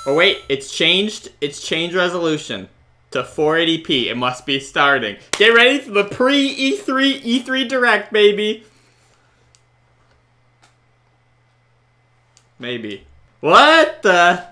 Oh wait, it's changed. It's changed resolution to 480p. It must be starting. Get ready for the pre-E3 Direct, baby. Maybe. What the?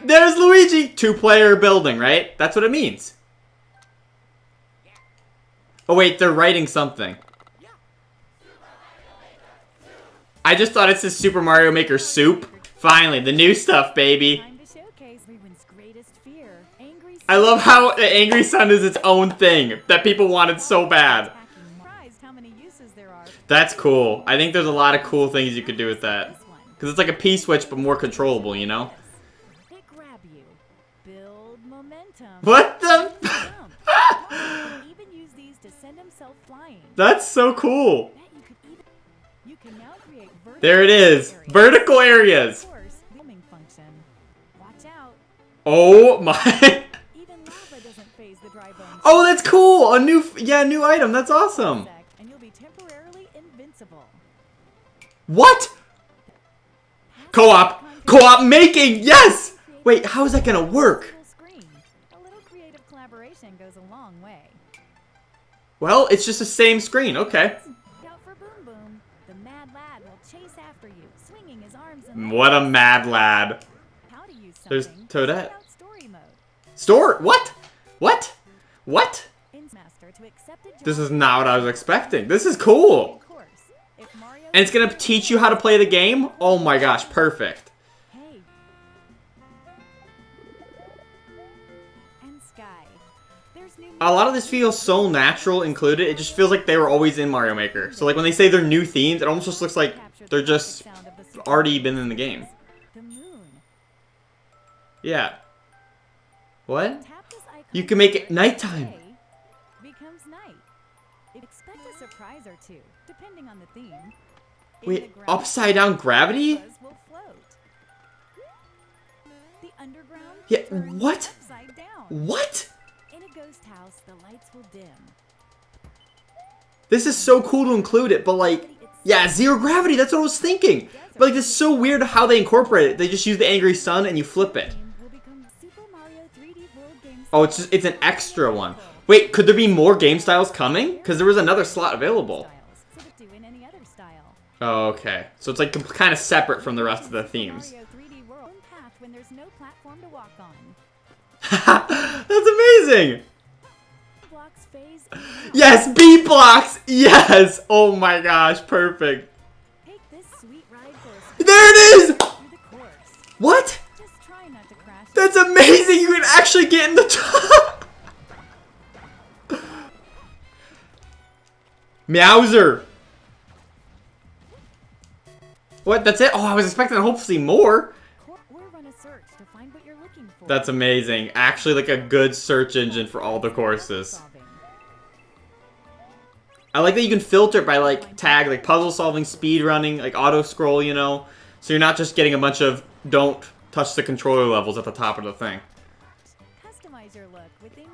There's Luigi! 2-player building, right? That's what it means. Oh wait, they're writing something. I just thought it says Super Mario Maker Soup. Finally, the new stuff, baby. I love how the Angry Sun is its own thing that people wanted so bad. That's cool. I think there's a lot of cool things you could do with that. Because it's like a P-switch, but more controllable, you know? What the? That's so cool. There it is. Vertical areas. Oh my. Oh, that's cool. A new item. That's awesome. What? Co-op. Co-op making. Yes. Wait, how is that going to work? Well, it's just the same screen. Okay. What a mad lad. There's Toadette. Store? What? What? What? This is not what I was expecting. This is cool. And it's going to teach you how to play the game? Oh my gosh, perfect. A lot of this feels so natural included, it just feels like they were always in Mario Maker. So like when they say they're new themes, it almost just looks like they're just already been in the game. Yeah. What? You can make it nighttime. Wait, upside down gravity? Yeah, what? What? This is so cool to include it, but like, yeah, zero gravity, that's what I was thinking. But like, it's so weird how they incorporate it. They just use the Angry Sun and you flip it. Oh, it's an extra one. Wait, could there be more game styles coming? Because there was another slot available. Oh, okay. So it's like kind of separate from the rest of the themes. That's amazing! Yes, B blocks! Yes! Oh my gosh, perfect. There it is! What? That's amazing! You can actually get in the top! Meowser! What? That's it? Oh, I was expecting hopefully more. That's amazing. Actually, like a good search engine for all the courses. I like that you can filter it by like tag, like puzzle solving, speed running, like auto scroll, you know? So you're not just getting a bunch of don't touch the controller levels at the top of the thing.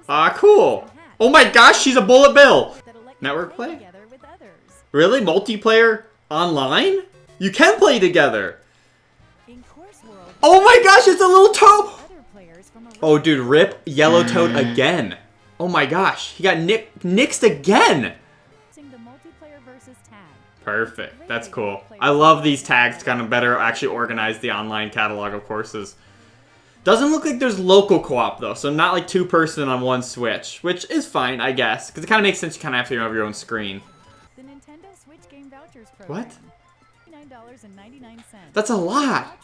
Ah, cool. Oh my gosh, she's a bullet bill. Network play? Really? Multiplayer online? You can play together. Oh my gosh, it's a little toad. Oh, dude, rip Yellow Toad again. Oh my gosh, he got nixed again. Perfect. That's cool. I love these tags to kind of better actually organize the online catalog of courses. Doesn't look like there's local co-op though, so not like 2-person on one Switch, which is fine, I guess, because it kind of makes sense. You kind of have to have your own screen. The Nintendo Switch game vouchers program. What? $9.99. That's a lot.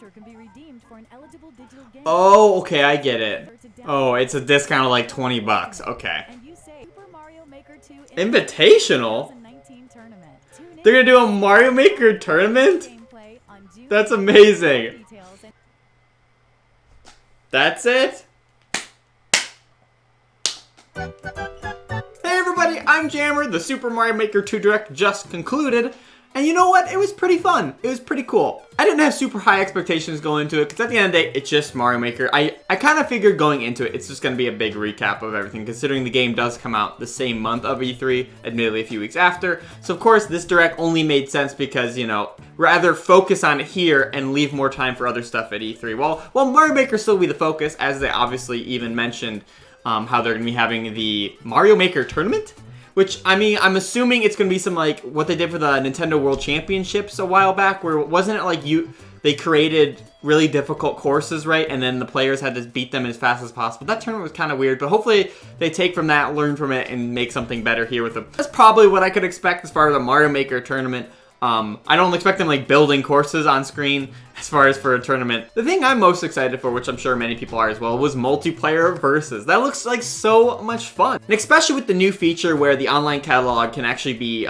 Oh, okay, I get it. Oh, it's a discount of like 20 bucks. Okay. Invitational? They're gonna do a Mario Maker tournament? That's amazing. That's it? Hey everybody, I'm Jammer. The Super Mario Maker 2 Direct just concluded. And you know what? It was pretty fun. It was pretty cool. I didn't have super high expectations going into it because at the end of the day, it's just Mario Maker. I kind of figured going into it, it's just going to be a big recap of everything considering the game does come out the same month of E3, admittedly a few weeks after. So of course, this Direct only made sense because, you know, rather focus on it here and leave more time for other stuff at E3. Well, Mario Maker still be the focus, as they obviously even mentioned how they're going to be having the Mario Maker tournament. Which, I mean, I'm assuming it's going to be some, like, what they did for the Nintendo World Championships a while back, where wasn't it like they created really difficult courses, right? And then the players had to beat them as fast as possible. That tournament was kind of weird, but hopefully they take from that, learn from it, and make something better here with them. That's probably what I could expect as far as a Mario Maker tournament. I don't expect them like building courses on screen as far as for a tournament. The thing I'm most excited for, which I'm sure many people are as well, was multiplayer versus. That looks like so much fun. And especially with the new feature where the online catalog can actually be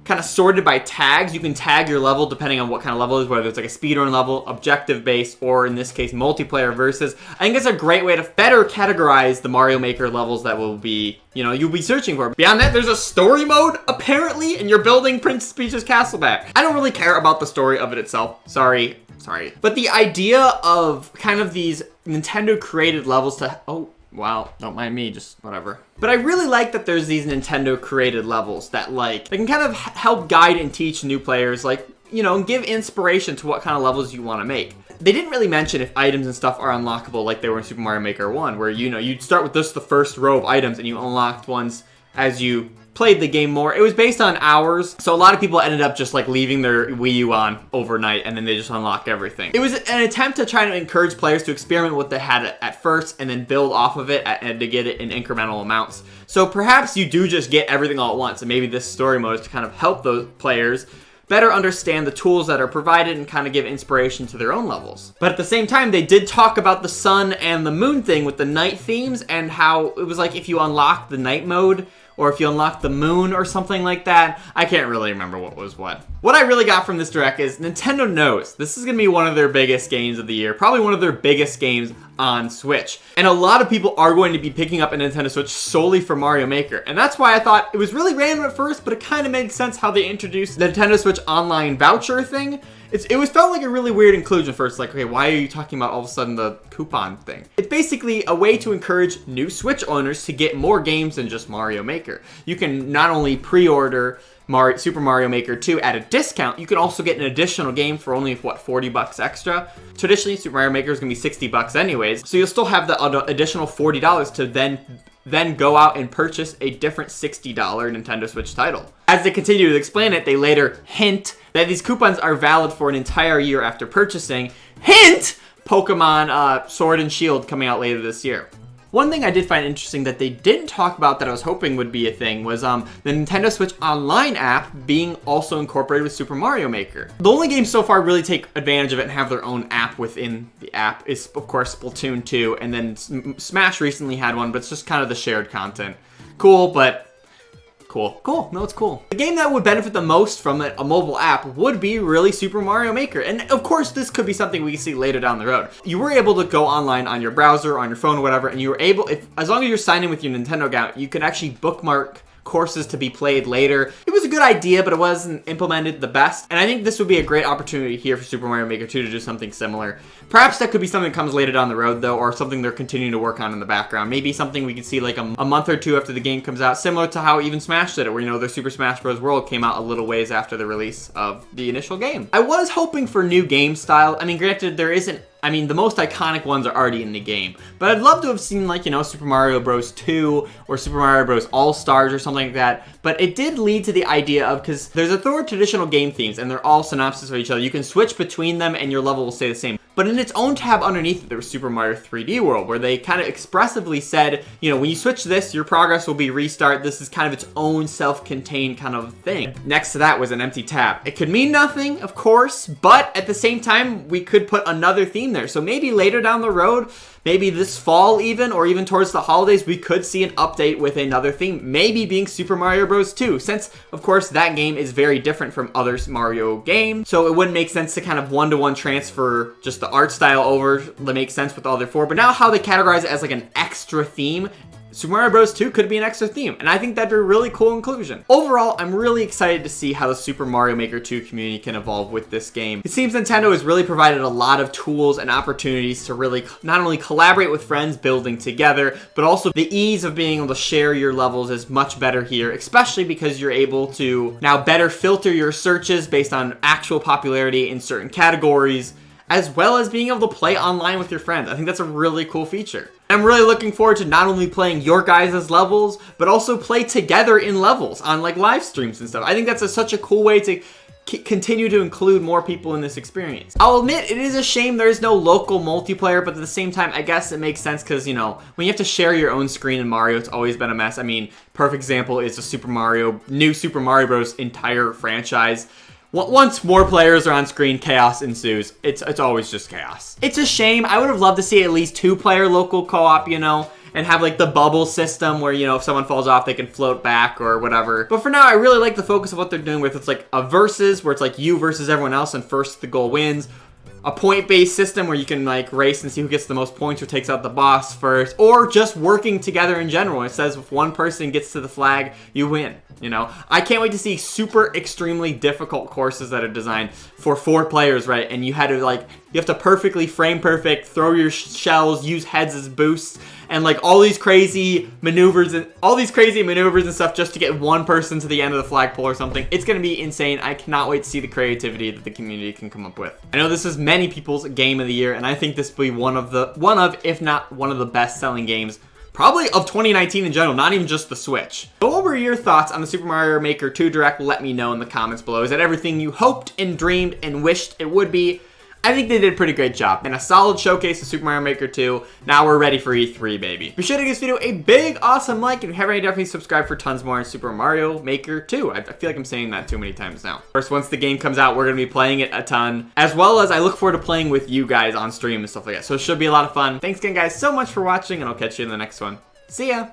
kind of sorted by tags. You can tag your level depending on what kind of level it is, whether it's like a speedrun level, objective based, or in this case, multiplayer versus. I think it's a great way to better categorize the Mario Maker levels that will be, you know, you'll be searching for. Beyond that, there's a story mode, apparently, and you're building Princess Peach's castle back. I don't really care about the story of it itself. Sorry. But the idea of kind of these Nintendo created levels to, oh, wow, don't mind me, just whatever. But I really like that there's these Nintendo created levels that like, they can kind of help guide and teach new players, like, you know, and give inspiration to what kind of levels you want to make. They didn't really mention if items and stuff are unlockable like they were in Super Mario Maker 1, where, you know, you'd start with just the first row of items and you unlocked ones as you played the game more. It was based on hours, so a lot of people ended up just like leaving their Wii U on overnight and then they just unlock everything. It was an attempt to try to encourage players to experiment with what they had at first and then build off of it and to get it in incremental amounts. So perhaps you do just get everything all at once, and maybe this story mode is to kind of help those players better understand the tools that are provided and kind of give inspiration to their own levels. But at the same time, they did talk about the sun and the moon thing with the night themes and how it was like if you unlock the night mode or if you unlock the moon or something like that. I can't really remember what was what. What I really got from this Direct is Nintendo knows this is going to be one of their biggest games of the year, probably one of their biggest games on Switch. And a lot of people are going to be picking up a Nintendo Switch solely for Mario Maker. And that's why I thought it was really random at first, but it kind of made sense how they introduced the Nintendo Switch online voucher thing. Felt like a really weird inclusion first. Like, okay, why are you talking about all of a sudden the coupon thing? It's basically a way to encourage new Switch owners to get more games than just Mario Maker. You can not only pre-order Super Mario Maker 2 at a discount, you can also get an additional game for only, what, 40 bucks extra? Traditionally, Super Mario Maker is going to be 60 bucks anyways, so you'll still have the additional $40 to then go out and purchase a different $60 Nintendo Switch title. As they continue to explain it, they later hint that these coupons are valid for an entire year after purchasing. Hint! Pokemon Sword and Shield coming out later this year. One thing I did find interesting that they didn't talk about that I was hoping would be a thing was the Nintendo Switch Online app being also incorporated with Super Mario Maker. The only games so far really take advantage of it and have their own app within the app is, of course, Splatoon 2, and then Smash recently had one, but it's just kind of the shared content. Cool, but Cool. No, it's cool. The game that would benefit the most from a mobile app would be really Super Mario Maker. And of course, this could be something we can see later down the road. You were able to go online on your browser, on your phone, or whatever, and you were able, as long as you're signed in with your Nintendo account, you could actually bookmark courses to be played later. It was a good idea, but it wasn't implemented the best. And I think this would be a great opportunity here for Super Mario Maker 2 to do something similar. Perhaps that could be something that comes later down the road, though, or something they're continuing to work on in the background. Maybe something we could see like a month or two after the game comes out, similar to how even Smash did it, where, you know, their Super Smash Bros. World came out a little ways after the release of the initial game. I was hoping for new game style. I mean, granted, the most iconic ones are already in the game. But I'd love to have seen, like, you know, Super Mario Bros. 2 or Super Mario Bros. All-Stars or something like that. But it did lead to the idea of, because there's a third traditional game themes, and they're all synopsis of each other. You can switch between them, and your level will stay the same. But in its own tab underneath it, there was Super Mario 3D World, where they kind of expressively said, you know, when you switch this, your progress will be restart. This is kind of its own self-contained kind of thing. Next to that was an empty tab. It could mean nothing, of course, but at the same time, we could put another theme there. So maybe later down the road, maybe this fall even, or even towards the holidays, we could see an update with another theme, maybe being Super Mario Bros. 2, since, of course, that game is very different from other Mario games, so it wouldn't make sense to kind of one-to-one transfer just the art style over. That makes sense with all their four, but now how they categorize it as like an extra theme, Super Mario Bros. 2 could be an extra theme, and I think that'd be a really cool inclusion. Overall, I'm really excited to see how the Super Mario Maker 2 community can evolve with this game. It seems Nintendo has really provided a lot of tools and opportunities to really not only collaborate with friends building together, but also the ease of being able to share your levels is much better here, especially because you're able to now better filter your searches based on actual popularity in certain categories, as well as being able to play online with your friends. I think that's a really cool feature. I'm really looking forward to not only playing your guys' levels, but also play together in levels on like live streams and stuff. I think that's such a cool way to continue to include more people in this experience. I'll admit it is a shame there is no local multiplayer, but at the same time, I guess it makes sense because, you know, when you have to share your own screen in Mario, it's always been a mess. I mean, perfect example is the new Super Mario Bros. Entire franchise. Once more players are on screen, chaos ensues. It's always just chaos. It's a shame. I would have loved to see at least 2-player local co-op, you know, and have like the bubble system where, you know, if someone falls off, they can float back or whatever. But for now, I really like the focus of what they're doing with it's like a versus where it's like you versus everyone else and first the goal wins. A point-based system where you can like race and see who gets the most points or takes out the boss first, or just working together in general. It says if one person gets to the flag, you win. You know, I can't wait to see super extremely difficult courses that are designed for 4 players, right? And you have to perfectly frame perfect, throw your shells, use heads as boosts, and like all these crazy maneuvers and stuff just to get one person to the end of the flagpole or something. It's gonna be insane. I cannot wait to see the creativity that the community can come up with. I know this is many people's game of the year, and I think this will be one of, if not one of the best-selling games probably of 2019 in general, not even just the Switch. So what were your thoughts on the Super Mario Maker 2 Direct? Let me know in the comments below. Is that everything you hoped and dreamed and wished it would be? I think they did a pretty great job and a solid showcase of Super Mario Maker 2. Now we're ready for E3, baby. Be sure to give this video a big, awesome like. If you haven't, definitely subscribe for tons more on Super Mario Maker 2. I feel like I'm saying that too many times now. Of course, once the game comes out, we're going to be playing it a ton, as well as I look forward to playing with you guys on stream and stuff like that. So it should be a lot of fun. Thanks again, guys, so much for watching, and I'll catch you in the next one. See ya!